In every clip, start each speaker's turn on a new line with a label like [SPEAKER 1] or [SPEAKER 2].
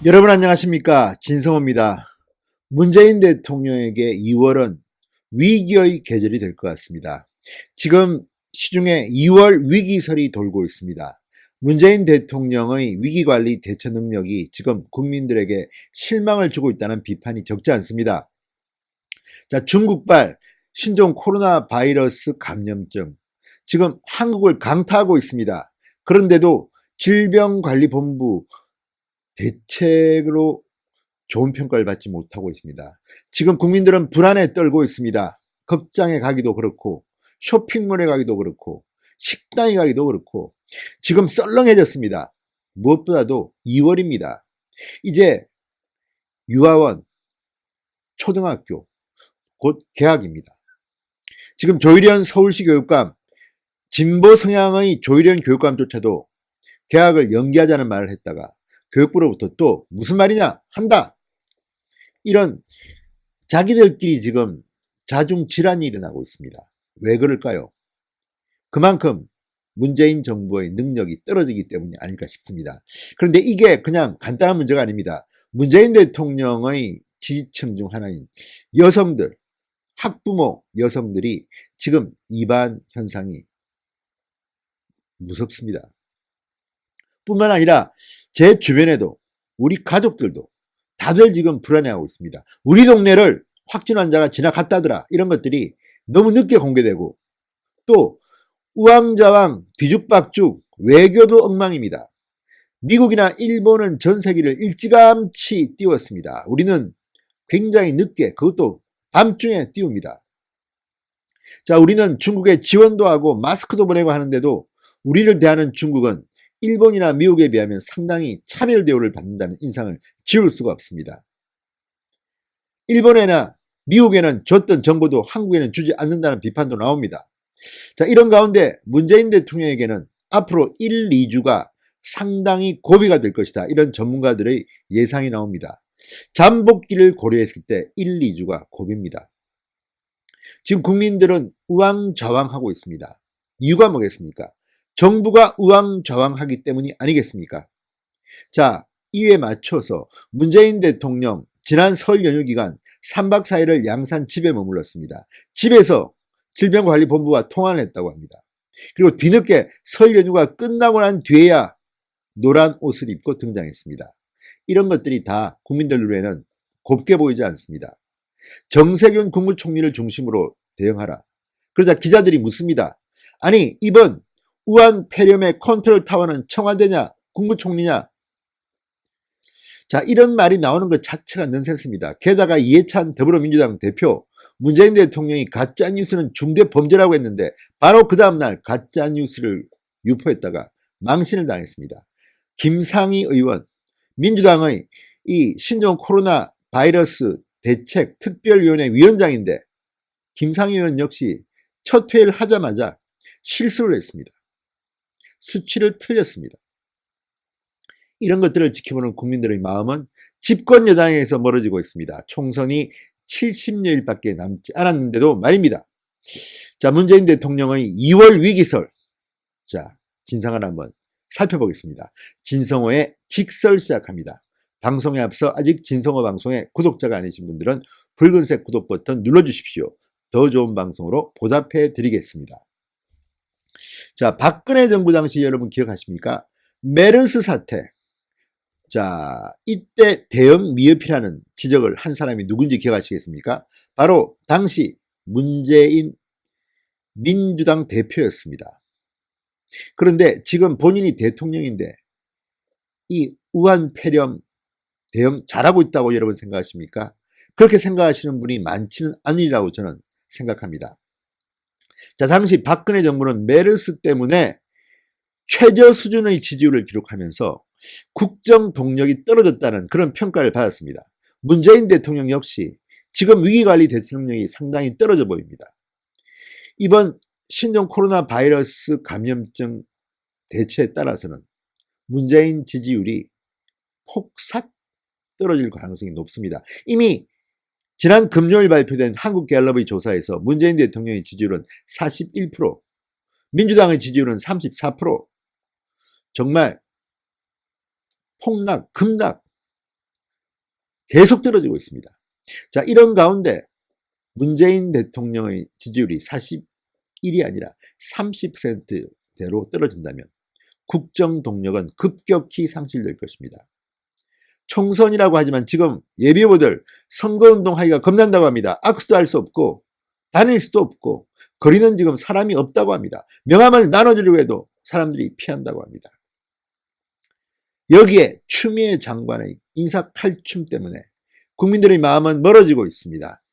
[SPEAKER 1] 여러분 안녕하십니까? 진성호입니다. 문재인 대통령에게 2월은 위기의 계절이 될 것 같습니다. 지금 시중에 2월 위기설이 돌고 있습니다. 문재인 대통령의 위기관리 대처 능력이 지금 국민들에게 실망을 주고 있다는 비판이 적지 않습니다. 자, 중국발 신종 코로나 바이러스 감염증. 지금 한국을 강타하고 있습니다. 그런데도 질병관리본부 대책으로 좋은 평가를 받지 못하고 있습니다. 지금 국민들은 불안에 떨고 있습니다. 극장에 가기도 그렇고 쇼핑몰에 가기도 그렇고 식당에 가기도 그렇고 지금 썰렁해졌습니다. 무엇보다도 2월입니다. 이제 유아원, 초등학교 곧 개학입니다. 지금 조일현 서울시 교육감, 진보 성향의 조일현 교육감조차도 개학을 연기하자는 말을 했다가 교육부로부터 또 무슨 말이냐 한다, 이런 자기들끼리 지금 자중질환이 일어나고 있습니다. 왜 그럴까요? 그만큼 문재인 정부의 능력이 떨어지기 때문이 아닐까 싶습니다. 그런데 이게 그냥 간단한 문제가 아닙니다. 문재인 대통령의 지지층 중 하나인 여성들, 학부모 여성들이 지금 이반 현상이 무섭습니다. 뿐만 아니라 제 주변에도 우리 가족들도 다들 지금 불안해하고 있습니다. 우리 동네를 확진 환자가 지나갔다더라, 이런 것들이 너무 늦게 공개되고 또 우왕좌왕 뒤죽박죽 외교도 엉망입니다. 미국이나 일본은 전 세계를 일찌감치 띄웠습니다. 우리는 굉장히 늦게, 그것도 밤중에 띄웁니다. 자, 우리는 중국에 지원도 하고 마스크도 보내고 하는데도 우리를 대하는 중국은 일본이나 미국에 비하면 상당히 차별 대우를 받는다는 인상을 지울 수가 없습니다. 일본이나 미국에는 줬던 정보도 한국에는 주지 않는다는 비판도 나옵니다. 자, 이런 가운데 문재인 대통령에게는 앞으로 1, 2주가 상당히 고비가 될 것이다, 이런 전문가들의 예상이 나옵니다. 잠복기를 고려했을 때 1, 2주가 고비입니다. 지금 국민들은 우왕좌왕하고 있습니다. 이유가 뭐겠습니까? 정부가 우왕좌왕하기 때문이 아니겠습니까? 자, 이에 맞춰서 문재인 대통령 지난 설 연휴 기간 3박 4일을 양산 집에 머물렀습니다. 집에서 질병관리본부와 통화를 했다고 합니다. 그리고 뒤늦게 설 연휴가 끝나고 난 뒤에야 노란 옷을 입고 등장했습니다. 이런 것들이 다 국민들 눈에는 곱게 보이지 않습니다. 정세균 국무총리를 중심으로 대응하라. 그러자 기자들이 묻습니다. 아니, 이번 우한 폐렴의 컨트롤 타워는 청와대냐 국무총리냐? 자, 이런 말이 나오는 것 자체가 넌센스입니다. 게다가 이해찬 더불어민주당 대표, 문재인 대통령이 가짜뉴스는 중대범죄라고 했는데 바로 그 다음날 가짜뉴스를 유포했다가 망신을 당했습니다. 김상희 의원, 민주당의 이 신종 코로나 바이러스 대책 특별위원회 위원장인데 김상희 의원 역시 첫 회의를 하자마자 실수를 했습니다. 수치를 틀렸습니다. 이런 것들을 지켜보는 국민들의 마음은 집권 여당에서 멀어지고 있습니다. 총선이 70여일밖에 남지 않았는데도 말입니다. 자, 문재인 대통령의 2월 위기설. 자, 진상을 한번 살펴보겠습니다. 진성호의 직설 시작합니다. 방송에 앞서 아직 진성호 방송에 구독자가 아니신 분들은 붉은색 구독 버튼 눌러주십시오. 더 좋은 방송으로 보답해 드리겠습니다. 자, 박근혜 정부 당시 여러분 기억하십니까? 메르스 사태. 자, 이때 대응 미흡이라는 지적을 한 사람이 누군지 기억하시겠습니까? 바로 당시 문재인 민주당 대표였습니다. 그런데 지금 본인이 대통령인데 이 우한 폐렴 대응 잘하고 있다고 여러분 생각하십니까? 그렇게 생각하시는 분이 많지는 않으리라고 저는 생각합니다. 자, 당시 박근혜 정부는 메르스 때문에 최저 수준의 지지율을 기록하면서 국정 동력이 떨어졌다는 그런 평가를 받았습니다. 문재인 대통령 역시 지금 위기관리 대처 능력이 상당히 떨어져 보입니다. 이번 신종 코로나 바이러스 감염증 대처에 따라서는 문재인 지지율이 폭삭 떨어질 가능성이 높습니다. 이미 지난 금요일 발표된 한국갤럽의 조사에서 문재인 대통령의 지지율은 41%, 민주당의 지지율은 34%, 정말 폭락, 급락, 계속 떨어지고 있습니다. 자, 이런 가운데 문재인 대통령의 지지율이 41이 아니라 30%대로 떨어진다면 국정 동력은 급격히 상실될 것입니다. 총선이라고 하지만 지금 예비후보들 선거운동 하기가 겁난다고 합니다. 악수도 할 수 없고 다닐 수도 없고 거리는 지금 사람이 없다고 합니다. 명함을 나눠주려고 해도 사람들이 피한다고 합니다. 여기에 추미애 장관의 인사 칼춤 때문에 국민들의 마음은 멀어지고 있습니다.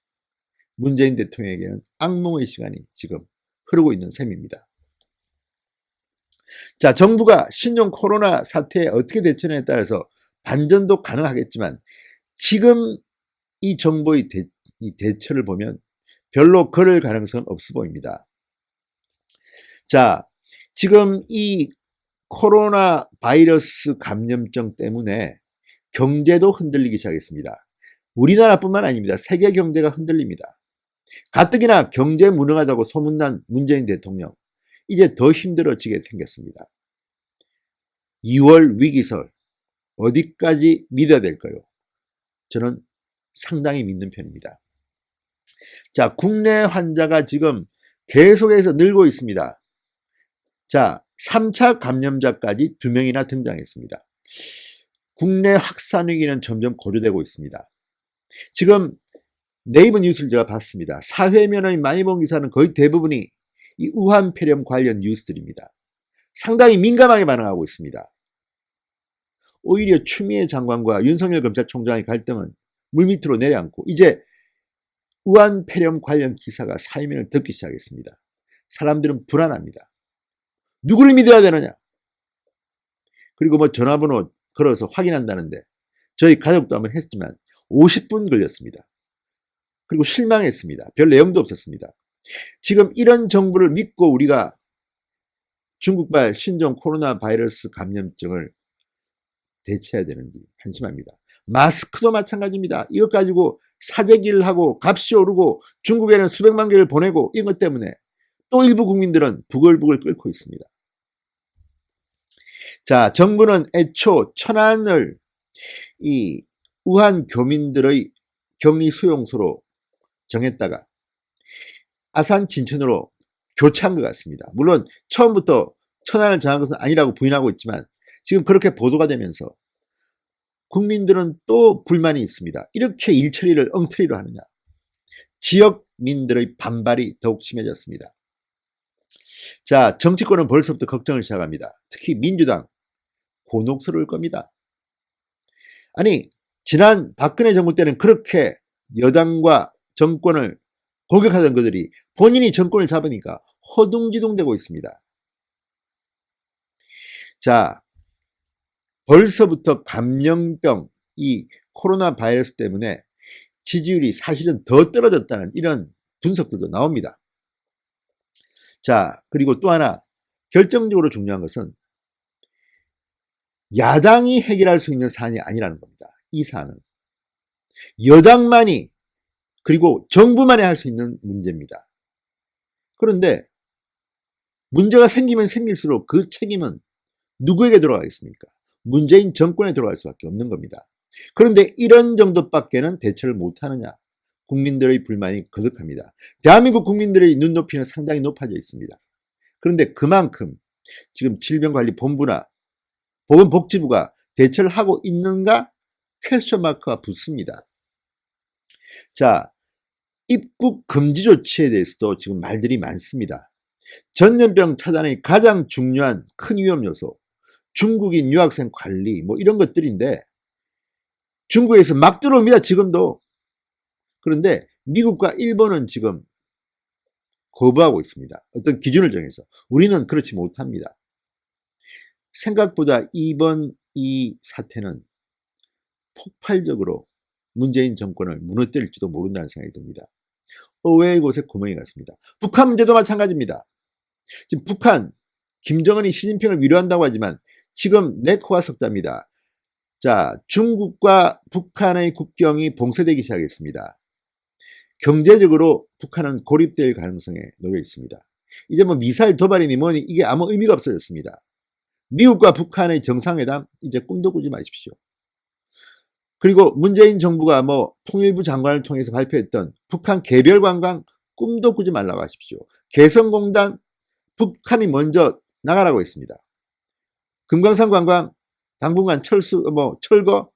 [SPEAKER 1] 문재인 대통령에게는 악몽의 시간이 지금 흐르고 있는 셈입니다. 자, 정부가 신종 코로나 사태에 어떻게 대처하느냐에 따라서 반전도 가능하겠지만 지금 이 정부의 대처를 보면 별로 그럴 가능성은 없어 보입니다. 자, 지금 이 코로나 바이러스 감염증 때문에 경제도 흔들리기 시작했습니다. 우리나라뿐만 아닙니다. 세계 경제가 흔들립니다. 가뜩이나 경제 무능하다고 소문난 문재인 대통령, 이제 더 힘들어지게 생겼습니다. 2월 위기설 어디까지 믿어야 될까요? 저는 상당히 믿는 편입니다. 자, 국내 환자가 지금 계속해서 늘고 있습니다. 자, 3차 감염자까지 2명이나 등장했습니다. 국내 확산 위기는 점점 고조되고 있습니다. 지금 네이버 뉴스를 제가 봤습니다. 사회면에 많이 본 기사는 거의 대부분이 이 우한 폐렴 관련 뉴스들입니다. 상당히 민감하게 반응하고 있습니다. 오히려 추미애 장관과 윤석열 검찰총장의 갈등은 물밑으로 내려앉고 이제 우한 폐렴 관련 기사가 사회면을 덮기 시작했습니다. 사람들은 불안합니다. 누구를 믿어야 되느냐? 그리고 뭐 전화번호 걸어서 확인한다는데 저희 가족도 한번 했지만 50분 걸렸습니다. 그리고 실망했습니다. 별 내용도 없었습니다. 지금 이런 정부를 믿고 우리가 중국발 신종 코로나 바이러스 감염증을 대체해야 되는지 한심합니다. 마스크도 마찬가지입니다. 이것 가지고 사재기를 하고 값이 오르고 중국에는 수백만 개를 보내고 이것 때문에 또 일부 국민들은 부글부글 끓고 있습니다. 자, 정부는 애초 천안을 이 우한 교민들의 격리 수용소로 정했다가 아산 진천으로 교체한 것 같습니다. 물론 처음부터 천안을 정한 것은 아니라고 부인하고 있지만 지금 그렇게 보도가 되면서 국민들은 또 불만이 있습니다. 이렇게 일처리를 엉터리로 하느냐. 지역민들의 반발이 더욱 심해졌습니다. 자, 정치권은 벌써부터 걱정을 시작합니다. 특히 민주당 곤혹스러울 겁니다. 아니, 지난 박근혜 정부 때는 그렇게 여당과 정권을 공격하던 그들이 본인이 정권을 잡으니까 허둥지둥되고 있습니다. 자, 벌써부터 감염병, 이 코로나 바이러스 때문에 지지율이 사실은 더 떨어졌다는 이런 분석들도 나옵니다. 자, 그리고 또 하나 결정적으로 중요한 것은 야당이 해결할 수 있는 사안이 아니라는 겁니다. 이 사안은 여당만이 그리고 정부만이 할 수 있는 문제입니다. 그런데 문제가 생기면 생길수록 그 책임은 누구에게 들어가겠습니까? 문재인 정권에 들어갈 수밖에 없는 겁니다. 그런데 이런 정도밖에는 대처를 못하느냐? 국민들의 불만이 거듭합니다. 대한민국 국민들의 눈높이는 상당히 높아져 있습니다. 그런데 그만큼 지금 질병관리본부나 보건복지부가 대처를 하고 있는가? 퀘스천 마크가 붙습니다. 자, 입국 금지 조치에 대해서도 지금 말들이 많습니다. 전염병 차단의 가장 중요한 큰 위험 요소, 중국인 유학생 관리 뭐 이런 것들인데 중국에서 막 들어옵니다. 지금도. 그런데 미국과 일본은 지금 거부하고 있습니다. 어떤 기준을 정해서. 우리는 그렇지 못합니다. 생각보다 이번 이 사태는 폭발적으로 문재인 정권을 무너뜨릴지도 모른다는 생각이 듭니다. 의외의 곳에 구멍이 갔습니다. 북한 문제도 마찬가지입니다. 지금 북한, 김정은이 시진핑을 위로한다고 하지만 지금 네코와 석자입니다. 자, 중국과 북한의 국경이 봉쇄되기 시작했습니다. 경제적으로 북한은 고립될 가능성에 놓여 있습니다. 이제 뭐 미사일 도발이니 뭐니 이게 아무 의미가 없어졌습니다. 미국과 북한의 정상회담 이제 꿈도 꾸지 마십시오. 그리고 문재인 정부가 통일부 장관을 통해서 발표했던 북한 개별 관광 꿈도 꾸지 말라고 하십시오. 개성공단 북한이 먼저 나가라고 했습니다. 금강산 관광 당분간 철거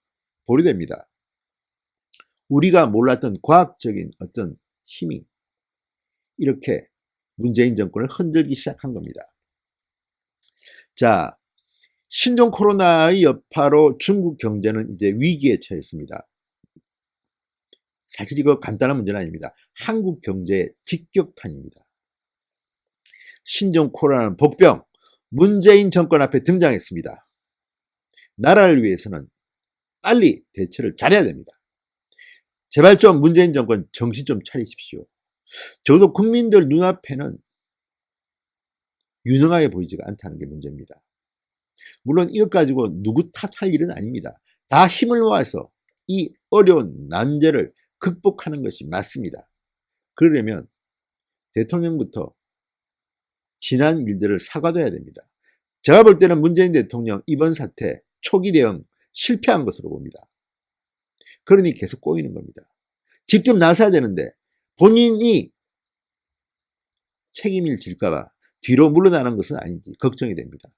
[SPEAKER 1] 보류됩니다. 우리가 몰랐던 과학적인 어떤 힘이 이렇게 문재인 정권을 흔들기 시작한 겁니다. 자, 신종 코로나의 여파로 중국 경제는 이제 위기에 처했습니다. 사실 이거 간단한 문제는 아닙니다. 한국 경제의 직격탄입니다. 신종 코로나는 복병, 문재인 정권 앞에 등장했습니다. 나라를 위해서는 빨리 대처를 잘해야 됩니다. 제발 좀 문재인 정권 정신 좀 차리십시오. 적어도 국민들 눈앞에는 유능하게 보이지가 않다는 게 문제입니다. 물론 이것 가지고 누구 탓할 일은 아닙니다. 다 힘을 모아서 이 어려운 난제를 극복하는 것이 맞습니다. 그러려면 대통령부터 지난 일들을 사과해야 됩니다. 제가 볼 때는 문재인 대통령 이번 사태 초기 대응 실패한 것으로 봅니다. 그러니 계속 꼬이는 겁니다. 직접 나서야 되는데 본인이 책임을 질까봐 뒤로 물러나는 것은 아닌지 걱정이 됩니다.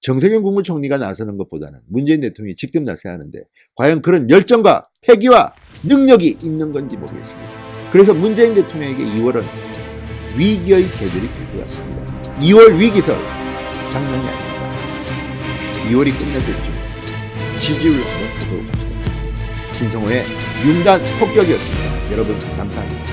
[SPEAKER 1] 정세균 국무총리가 나서는 것보다는 문재인 대통령이 직접 나서야 하는데 과연 그런 열정과 패기와 능력이 있는 건지 모르겠습니다. 그래서 문재인 대통령에게 2월은 위기의 계절이 될 것 같습니다. 2월 위기설 장난이 아닙니다. 2월이 끝날 때쯤 지지율 한번 보도록 합시다. 진성호의 융단 폭격이었습니다. 여러분 감사합니다.